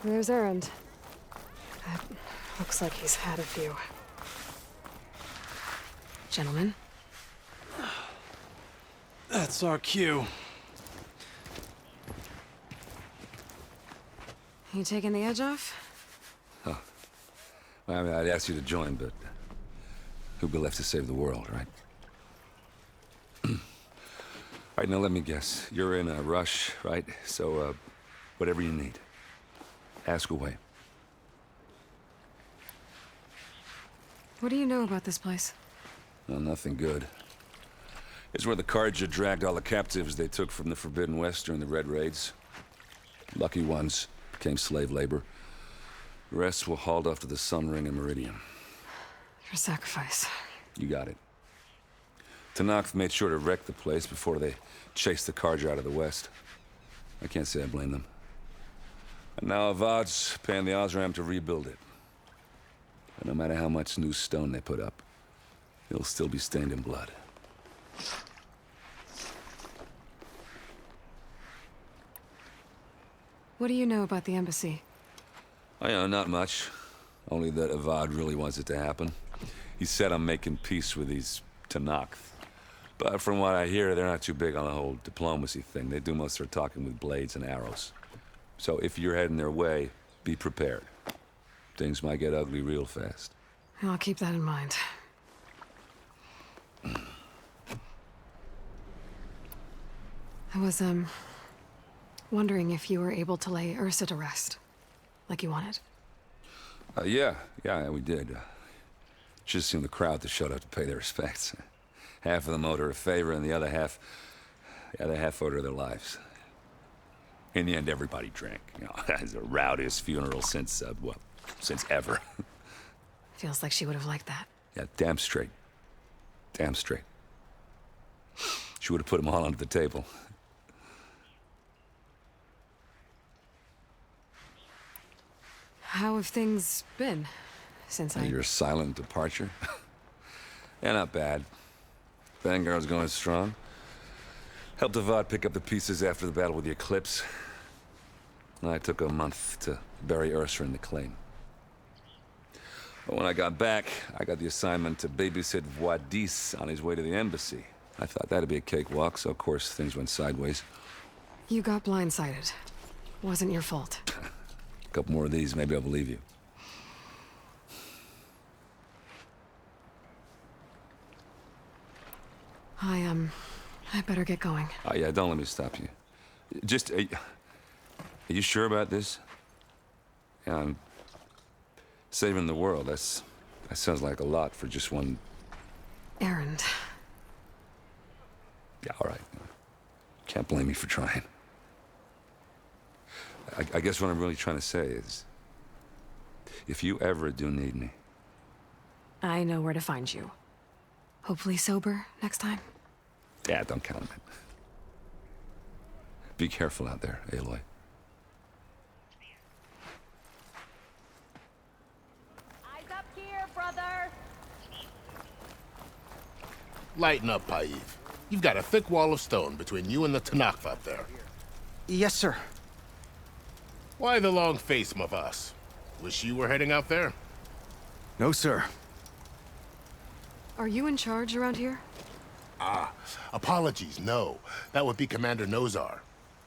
There's Erend. Looks like he's had a few. Gentlemen? That's our cue. You taking the edge off? Well, I mean, I'd ask you to join, but who'd be left to save the world, right? All right, now let me guess. You're in a rush, right? So, whatever you need, ask away. What do you know about this place? Well, nothing good. It's where the Carja dragged all the captives they took from the Forbidden West during the Red Raids. Lucky ones became slave labor. The rest were hauled off to the Sun Ring and Meridian. Your sacrifice. You got it. Tenakth made sure to wreck the place before they chased the Carja out of the West. I can't say I blame them. And now Avad's paying the Osram to rebuild it. And no matter how much new stone they put up, it'll still be stained in blood. What do you know about the embassy? I know not much. Only that Avad really wants it to happen. He said I'm making peace with these Tenakth. But from what I hear, they're not too big on the whole diplomacy thing. They do most of their talking with blades and arrows. So if you're heading their way, be prepared. Things might get ugly real fast. I'll keep that in mind. I was, wondering if you were able to lay Ursa to rest, like you wanted. Yeah, we did. Just seen the crowd that showed up to pay their respects. Half of them owed her a favor, and the other half owed her their lives. In the end, everybody drank. You know, it's the rowdiest funeral since ever. Feels like she would have liked that. Yeah, damn straight. Damn straight. She would have put them all under the table. How have things been since Your silent departure? Yeah, not bad. Vanguard's going strong. Helped Avad pick up the pieces after the battle with the Eclipse. I took a month to bury Ursa in the claim. But when I got back, I got the assignment to babysit Wadis on his way to the embassy. I thought that'd be a cakewalk, so of course things went sideways. You got blindsided. Wasn't your fault. A couple more of these, maybe I'll believe you. I better get going. Oh, yeah, don't let me stop you. Just, are you sure about this? Yeah, I'm saving the world. That sounds like a lot for just one... Erend. Yeah, all right. Can't blame me for trying. I guess what I'm really trying to say is, if you ever do need me... I know where to find you. Hopefully sober next time. Yeah, don't count on it. Be careful out there, Aloy. Eyes up here, brother! Lighten up, Paiv. You've got a thick wall of stone between you and the Tenakth out there. Yes, sir. Why the long face, Mavas? Wish you were heading out there? No, sir. Are you in charge around here? Apologies, no. That would be Commander Nozar.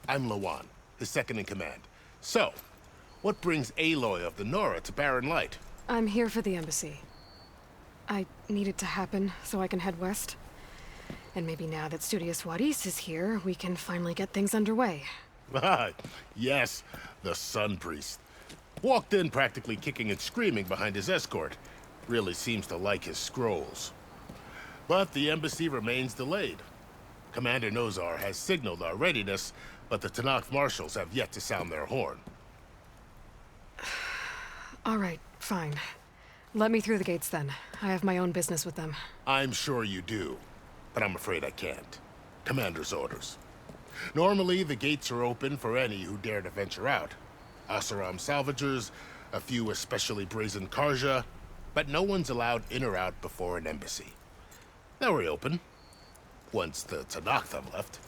I'm Lawan, his second in command. So, what brings Aloy of the Nora to Barren Light? I'm here for the embassy. I need it to happen so I can head west. And maybe now that Studious Wadis is here, we can finally get things underway. Yes, the Sun Priest. Walked in practically kicking and screaming behind his escort. Really seems to like his scrolls. But the embassy remains delayed. Commander Nozar has signaled our readiness, but the Tenakth marshals have yet to sound their horn. All right, fine. Let me through the gates then. I have my own business with them. I'm sure you do, but I'm afraid I can't. Commander's orders. Normally, the gates are open for any who dare to venture out. Asaram salvagers, a few especially brazen Karja, but no one's allowed in or out before an embassy. They'll reopen, once the Tenakth have left.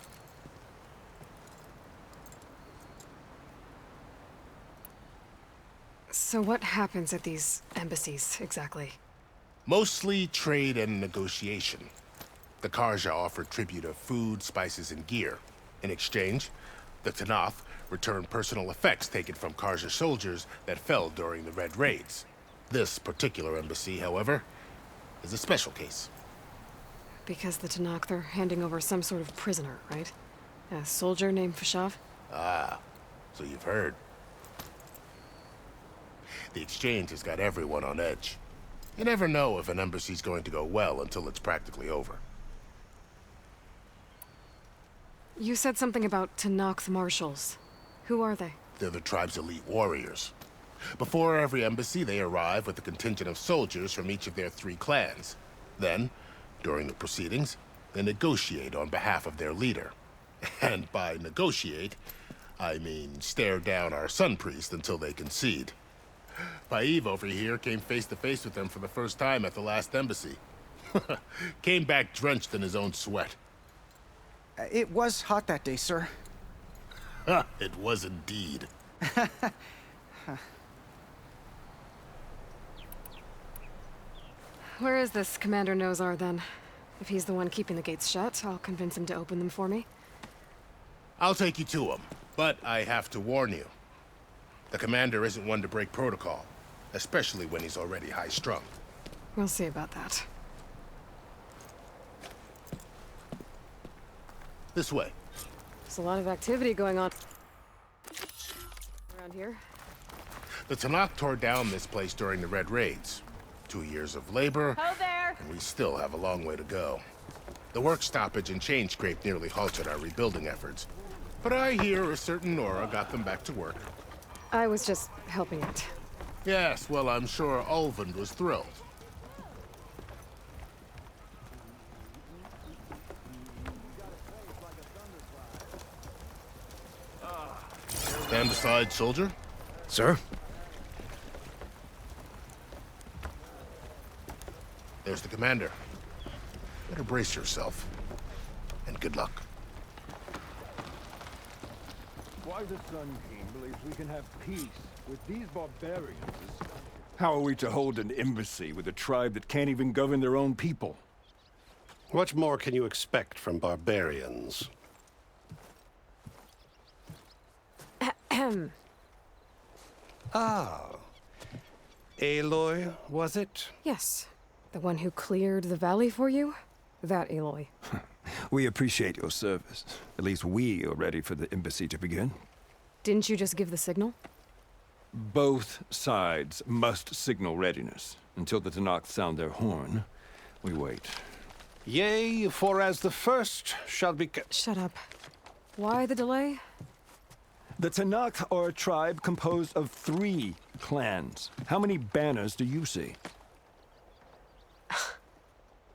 So what happens at these embassies, exactly? Mostly trade and negotiation. The Karja offer tribute of food, spices, and gear. In exchange, the Tanath return personal effects taken from Karja soldiers that fell during the Red Raids. This particular embassy, however, is a special case. Because the Tanakh, they're handing over some sort of prisoner, right? A soldier named Fashav? Ah, so you've heard. The exchange has got everyone on edge. You never know if an embassy's going to go well until it's practically over. You said something about Tanakh's marshals. Who are they? They're the tribe's elite warriors. Before every embassy, they arrive with a contingent of soldiers from each of their 3 clans. Then, during the proceedings, they negotiate on behalf of their leader. And by negotiate, I mean stare down our sun priest until they concede. Paiv over here came face to face with them for the first time at the last embassy. Came back drenched in his own sweat. It was hot that day, sir. It was indeed. Where is this Commander Nozar, then? If he's the one keeping the gates shut, I'll convince him to open them for me. I'll take you to him, but I have to warn you. The commander isn't one to break protocol, especially when he's already high-strung. We'll see about that. This way. There's a lot of activity going on around here. The Tanakh tore down this place during the Red Raids. 2 years of labor, Ho there! and we still have a long way to go. The work stoppage and chain scrape nearly halted our rebuilding efforts. But I hear a certain Nora got them back to work. I was just helping out. Yes, well, I'm sure Ulvund was thrilled. Stand aside, soldier. Sir? There's the commander. Better brace yourself. And good luck. Why the Sun King believes we can have peace with these barbarians is... How are we to hold an embassy with a tribe that can't even govern their own people? What more can you expect from barbarians? Ah. Aloy, was it? Yes. The one who cleared the valley for you? That Aloy. We appreciate your service. At least we are ready for the embassy to begin. Didn't you just give the signal? Both sides must signal readiness. Until the Tanakh sound their horn, we wait. Yea, for as the first shall be... Shut up. Why the delay? The Tanakh are a tribe composed of 3 clans. How many banners do you see?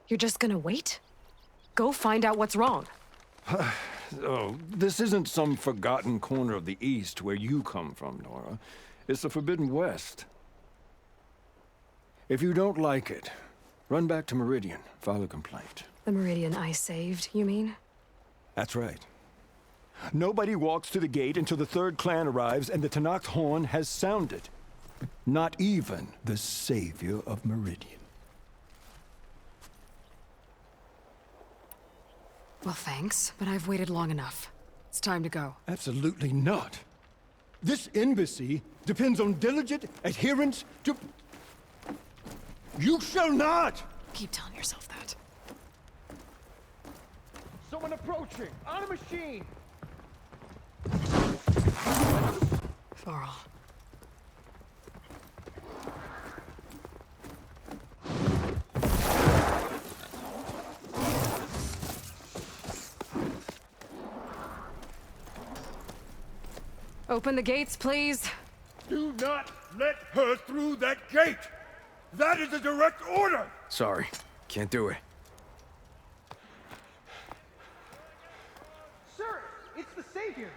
You're just gonna wait? Go find out what's wrong. Oh, this isn't some forgotten corner of the East where you come from, Nora. It's the Forbidden West. If you don't like it, run back to Meridian, file a complaint. The Meridian I saved, you mean? That's right. Nobody walks to the gate until the 3rd clan arrives and the Tanakh's horn has sounded. Not even the savior of Meridian. Well, thanks, but I've waited long enough. It's time to go. Absolutely not. This embassy depends on diligent adherence to... You shall not! Keep telling yourself that. Someone approaching! On a machine! Varl. Open the gates, please. Do not let her through that gate! That is a direct order! Sorry. Can't do it. Sir, it's the Savior!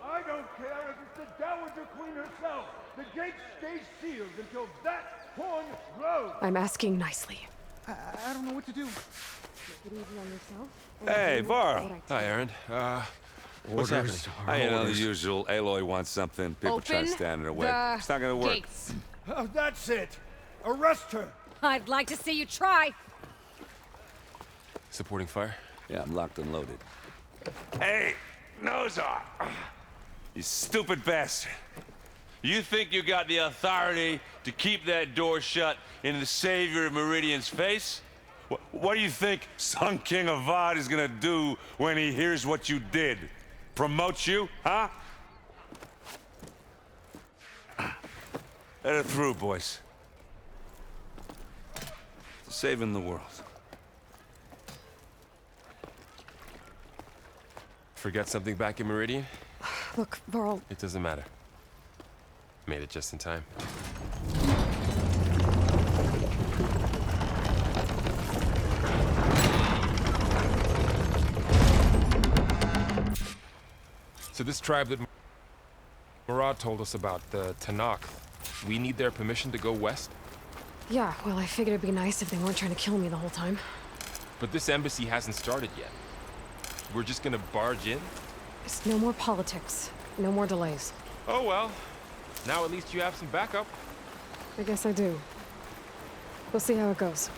I don't care if it's the Dowager Queen herself! The gate stays sealed until that horn blows! I'm asking nicely. I don't know what to do. Take it easy on yourself. Hey, Varl. Hi, Aaron. What's happening? You know, the usual. Aloy wants something. People try to Open stand in her way. the It's not gonna work. gates. That's it. Arrest her. I'd like to see you try. Supporting fire? Yeah, I'm locked and loaded. Hey, Nozar! You stupid bastard. You think you got the authority to keep that door shut in the savior of Meridian's face? What do you think Sun King Avad is gonna do when he hears what you did? Promote you, huh? Let her through, boys. Saving the world. Forget something back in Meridian? Look, Varl, It doesn't matter. Made it just in time. So this tribe that Murad told us about, the Tanakh, we need their permission to go west? yeah, well, I figured it'd be nice if they weren't trying to kill me the whole time. But this embassy hasn't started yet. We're just gonna barge in? It's no more politics. No more delays. Oh well. Now at least you have some backup. I guess I do. We'll see how it goes.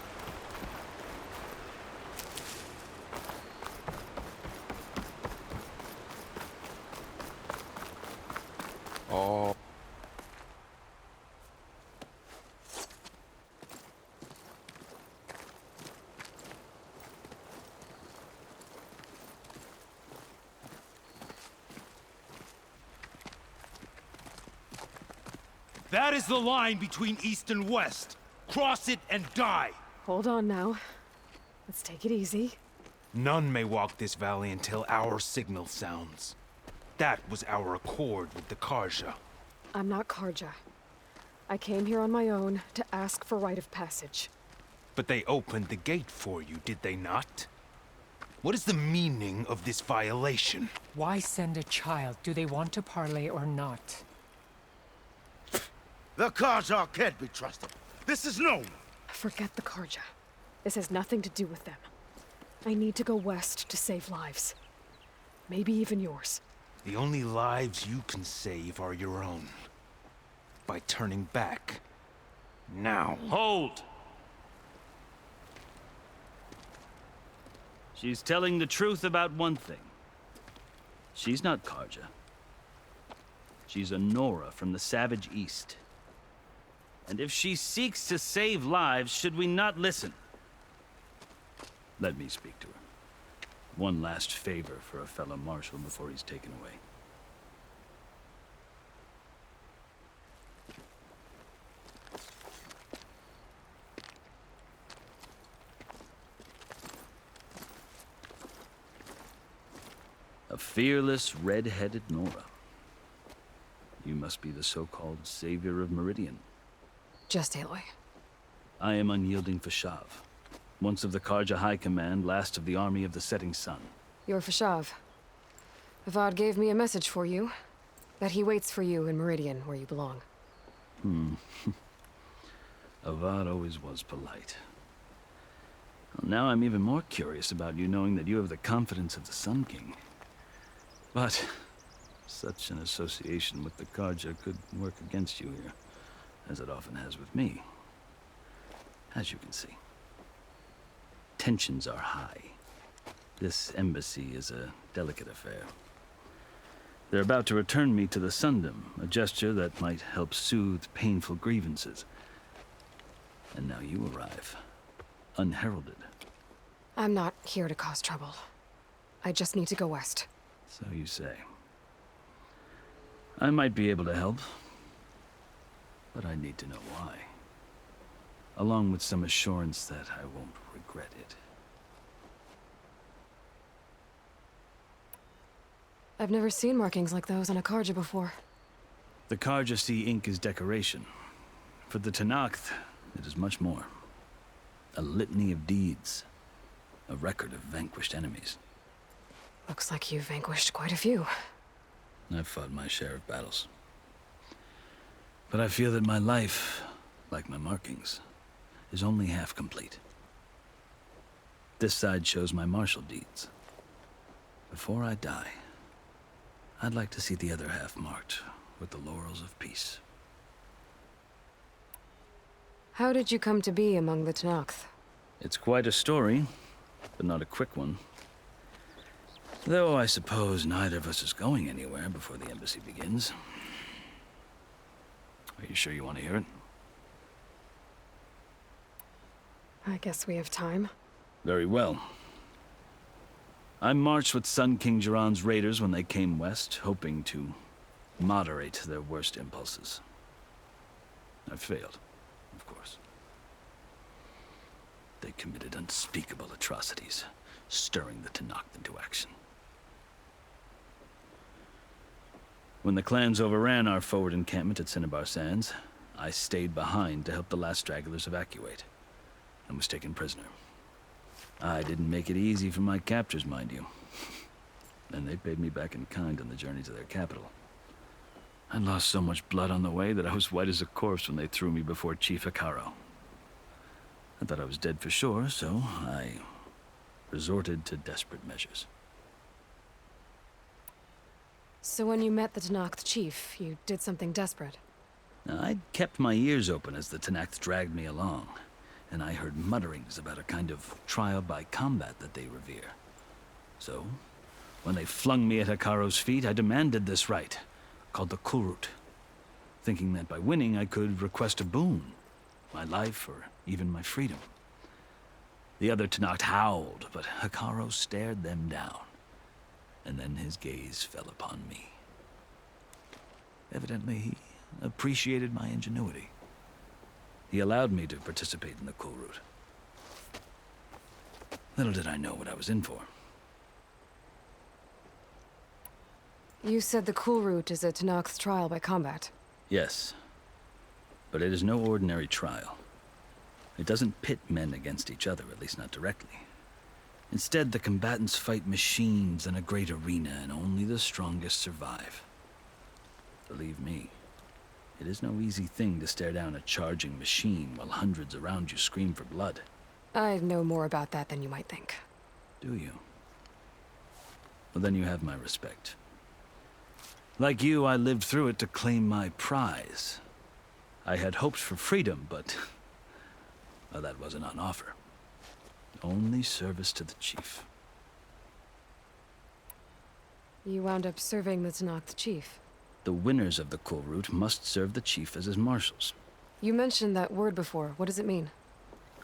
Oh. That is the line between East and West. Cross it and die. Hold on now. Let's take it easy. None may walk this valley until our signal sounds. That was our accord with the Karja. I'm not Karja. I came here on my own to ask for rite of passage. But they opened the gate for you, did they not? What is the meaning of this violation? Why send a child? Do they want to parley or not? The Karja can't be trusted. This is known. Forget the Karja. This has nothing to do with them. I need to go west to save lives. Maybe even yours. The only lives you can save are your own. By turning back. Now. Hold! She's telling the truth about one thing. She's not Karja. She's a Nora from the Savage East. And if she seeks to save lives, should we not listen? Let me speak to her. One last favor for a fellow marshal before he's taken away. A fearless, red-headed Nora. You must be the so-called savior of Meridian. Just Aloy. I am unyielding Fashav. Once of the Karja High Command, last of the army of the setting sun. You're Fashav. Avad gave me a message for you. That he waits for you in Meridian, where you belong. Avad always was polite. Well, now I'm even more curious about you knowing that you have the confidence of the Sun King. But such an association with the Karja could work against you here, as it often has with me. As you can see. Tensions are high. This embassy is a delicate affair. They're about to return me to the Sundom, a gesture that might help soothe painful grievances. And now you arrive, unheralded. I'm not here to cause trouble. I just need to go west. So you say. I might be able to help, but I need to know why. Along with some assurance that I won't regret it. I've never seen markings like those on a Karja before. The Karja see ink as decoration. For the Tanakh, it is much more. A litany of deeds. A record of vanquished enemies. Looks like you've vanquished quite a few. I've fought my share of battles. But I feel that my life, like my markings, is only half complete. This side shows my martial deeds. Before I die, I'd like to see the other half marked with the laurels of peace. How did you come to be among the Tenakth? It's quite a story, but not a quick one. Though I suppose neither of us is going anywhere before the embassy begins. Are you sure you want to hear it? I guess we have time. Very well. I marched with Sun King Jiran's raiders when they came west, hoping to moderate their worst impulses. I failed, of course. They committed unspeakable atrocities, stirring the Tenakth into action. When the clans overran our forward encampment at Cinnabar Sands, I stayed behind to help the last stragglers evacuate, and was taken prisoner. I didn't make it easy for my captors, mind you. And they paid me back in kind on the journey to their capital. I lost so much blood on the way that I was white as a corpse when they threw me before Chief Hikaro. I thought I was dead for sure, so I resorted to desperate measures. So when you met the Tenakth chief, you did something desperate? Now, I'd kept my ears open as the Tenakth dragged me along, and I heard mutterings about a kind of trial by combat that they revere. So, when they flung me at Hikaro's feet, I demanded this right, called the Kulrut, thinking that by winning I could request a boon, my life or even my freedom. The other Tenakth howled, but Hikaro stared them down, and then his gaze fell upon me. Evidently, he appreciated my ingenuity. He allowed me to participate in the Kulrut. Little did I know what I was in for. You said the Kulrut is a Tenakth trial by combat. Yes, but it is no ordinary trial. It doesn't pit men against each other, at least not directly. Instead, the combatants fight machines in a great arena, and only the strongest survive. Believe me, it is no easy thing to stare down a charging machine while hundreds around you scream for blood. I know more about that than you might think. Do you? Well, then you have my respect. Like you, I lived through it to claim my prize. I had hoped for freedom, but well, that wasn't on offer. Only service to the chief. You wound up serving the Tenakth chief. The winners of the Kulrut must serve the chief as his marshals. You mentioned that word before. What does it mean?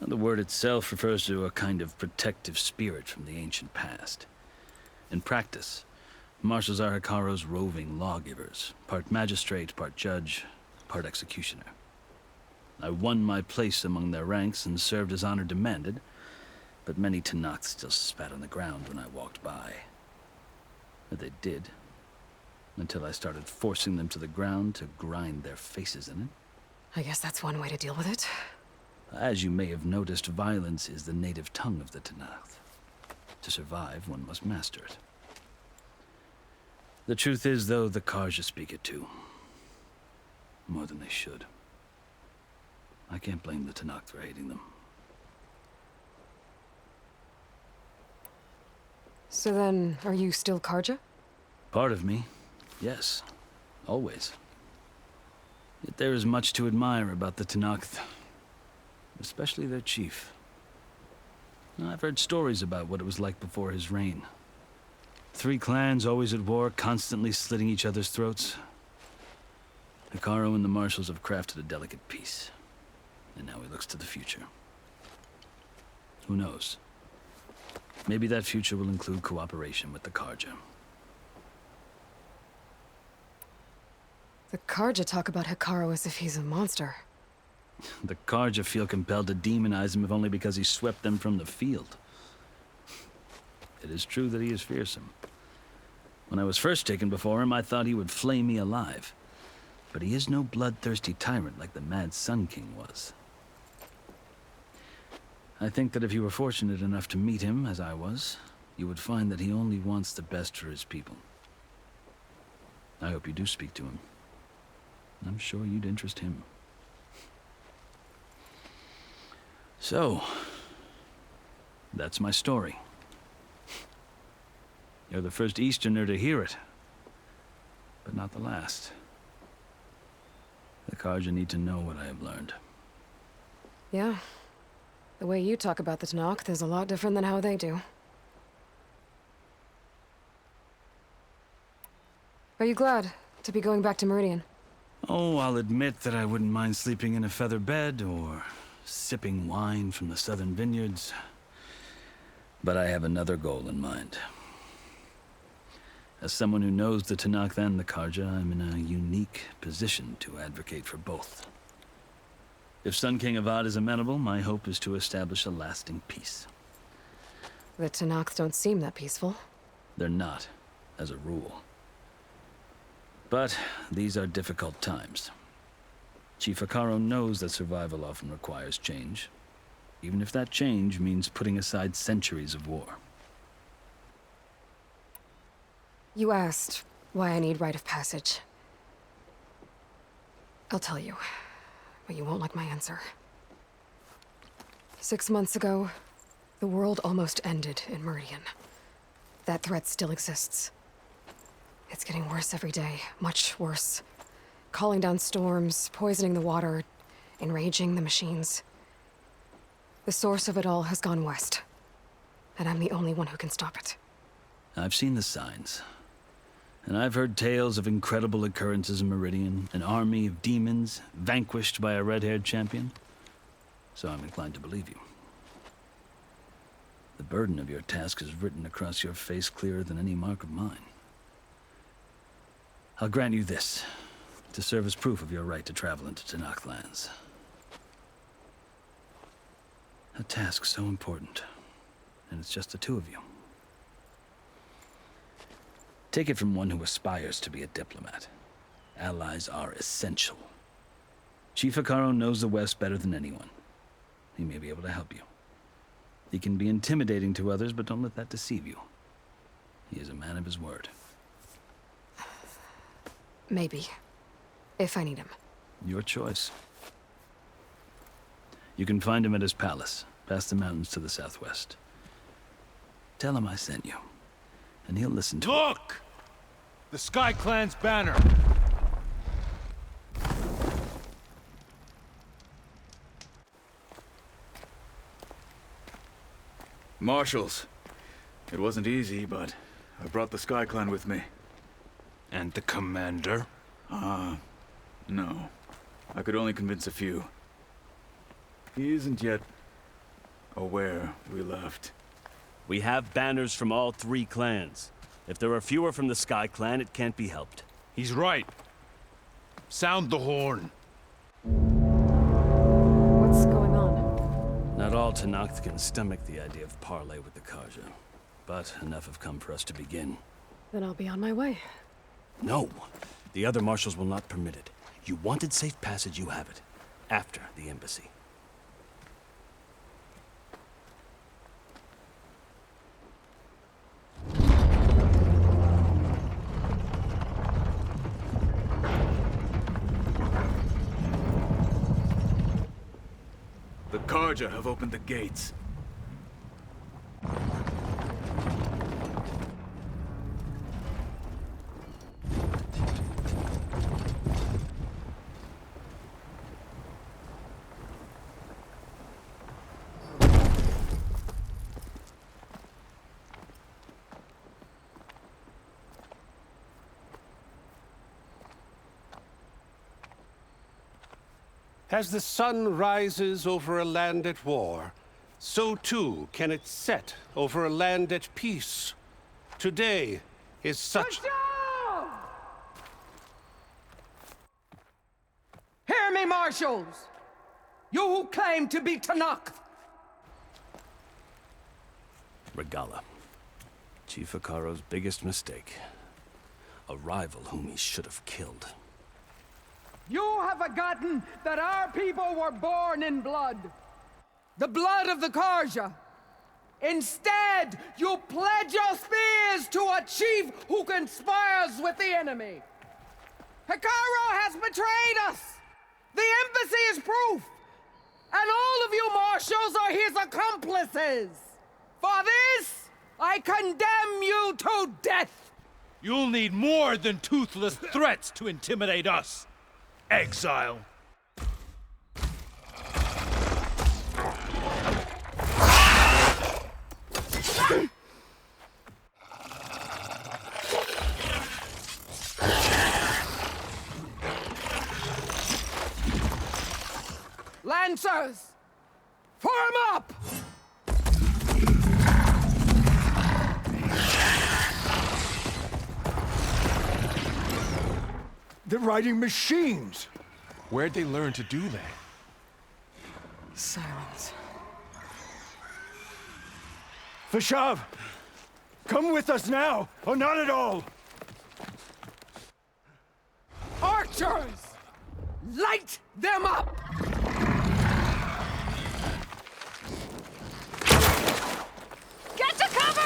The word itself refers to a kind of protective spirit from the ancient past. In practice, marshals are Hikaro's roving lawgivers, part magistrate, part judge, part executioner. I won my place among their ranks and served as honor demanded, but many Tenakth still spat on the ground when I walked by. But they did, until I started forcing them to the ground to grind their faces in it. I guess that's one way to deal with it. As you may have noticed, violence is the native tongue of the Tenakth. To survive, one must master it. The truth is, though, the Karja speak it too. More than they should. I can't blame the Tenakth for hating them. So then, are you still Karja? Part of me, yes. Always. Yet there is much to admire about the Tenakth. Especially their chief. I've heard stories about what it was like before his reign. 3 clans always at war, constantly slitting each other's throats. Hikaro and the marshals have crafted a delicate peace. And now he looks to the future. Who knows? Maybe that future will include cooperation with the Karja. The Karja talk about Hikaro as if he's a monster. The Karja feel compelled to demonize him if only because he swept them from the field. It is true that he is fearsome. When I was first taken before him, I thought he would flay me alive. But he is no bloodthirsty tyrant like the Mad Sun King was. I think that if you were fortunate enough to meet him, as I was, you would find that he only wants the best for his people. I hope you do speak to him. I'm sure you'd interest him. So, that's my story. You're the first Easterner to hear it. but not the last. The Karja need to know what I have learned. Yeah. The way you talk about the Tanakh is a lot different than how they do. Are you glad to be going back to Meridian? Oh, I'll admit that I wouldn't mind sleeping in a feather bed or sipping wine from the southern vineyards. But I have another goal in mind. As someone who knows the Tanakh and the Karja, I'm in a unique position to advocate for both. If Sun King Avad is amenable, my hope is to establish a lasting peace. The Tanakhs don't seem that peaceful. They're not, as a rule. But these are difficult times. Chief Akaro knows that survival often requires change, even if that change means putting aside centuries of war. You asked why I need rite of passage. I'll tell you, but you won't like my answer. 6 months ago, the world almost ended in Meridian. That threat still exists. It's getting worse every day, much worse. Calling down storms, poisoning the water, enraging the machines. The source of it all has gone west, and I'm the only one who can stop it. I've seen the signs. And I've heard tales of incredible occurrences in Meridian, an army of demons vanquished by a red-haired champion. So I'm inclined to believe you. The burden of your task is written across your face clearer than any mark of mine. I'll grant you this, to serve as proof of your right to travel into Tanakh lands. A task so important, and it's just the two of you. Take it from one who aspires to be a diplomat. Allies are essential. Chief Akaro knows the West better than anyone. He may be able to help you. He can be intimidating to others, but don't let that deceive you. He is a man of his word. Maybe. If I need him. Your choice. You can find him at his palace, past the mountains to the southwest. Tell him I sent you, and he'll listen to it. Look! The Sky Clan's banner! Marshals. It wasn't easy, but I brought the Sky Clan with me. And the commander? No. I could only convince a few. He isn't yet aware we left. We have banners from all 3 clans. If there are fewer from the Sky Clan, it can't be helped. He's right. Sound the horn. What's going on? Not all Tanakh can stomach the idea of parley with the Karja, but enough have come for us to begin. Then I'll be on my way. No! The other marshals will not permit it. You wanted safe passage, you have it. After the embassy. The Karja have opened the gates. As the sun rises over a land at war, so too can it set over a land at peace. Today is such... Hear me, marshals! You who claim to be Tanakh! Regala. Chief Akaro's biggest mistake. A rival whom he should have killed. You have forgotten that our people were born in blood. The blood of the Karja. Instead, you pledge your spears to a chief who conspires with the enemy. Hikaru has betrayed us. The embassy is proof. And all of you marshals are his accomplices. For this, I condemn you to death. You'll need more than toothless threats to intimidate us, exile. Lancers! Form up! They're riding machines! Where'd they learn to do that? Silence. Vashav! Come with us now, or not at all! Archers! Light them up! Get to cover!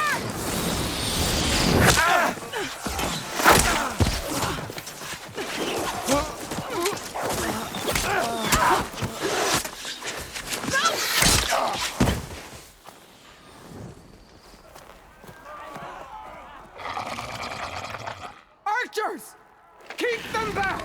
Archers! Keep them back!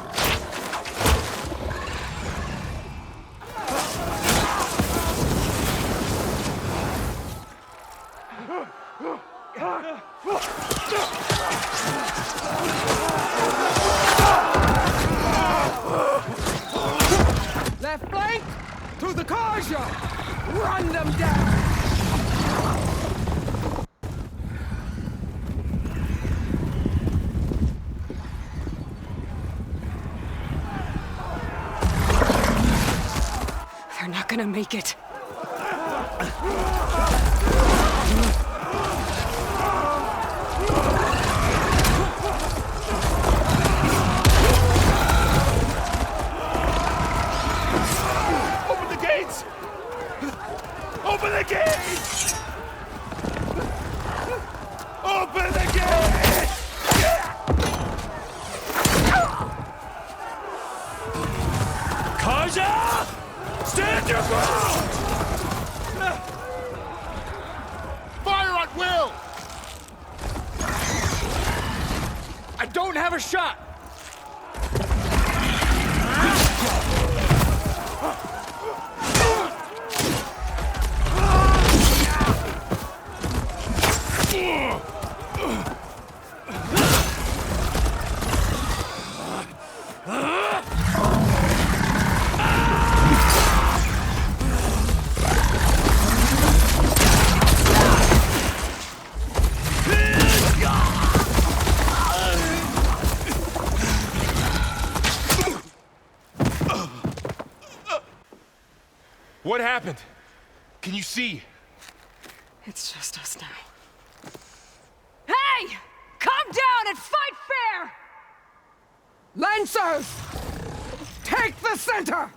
Left flank to the Karja! Run them down! They're not gonna make it. Open the gates! Open the gates! Open the gates! Karja! Stand your ground! Fire at will! I don't have a shot! What happened? Can you see? It's just us now. Hey! Calm down and fight fair! Lancers! Take the center!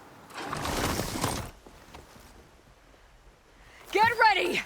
Get ready!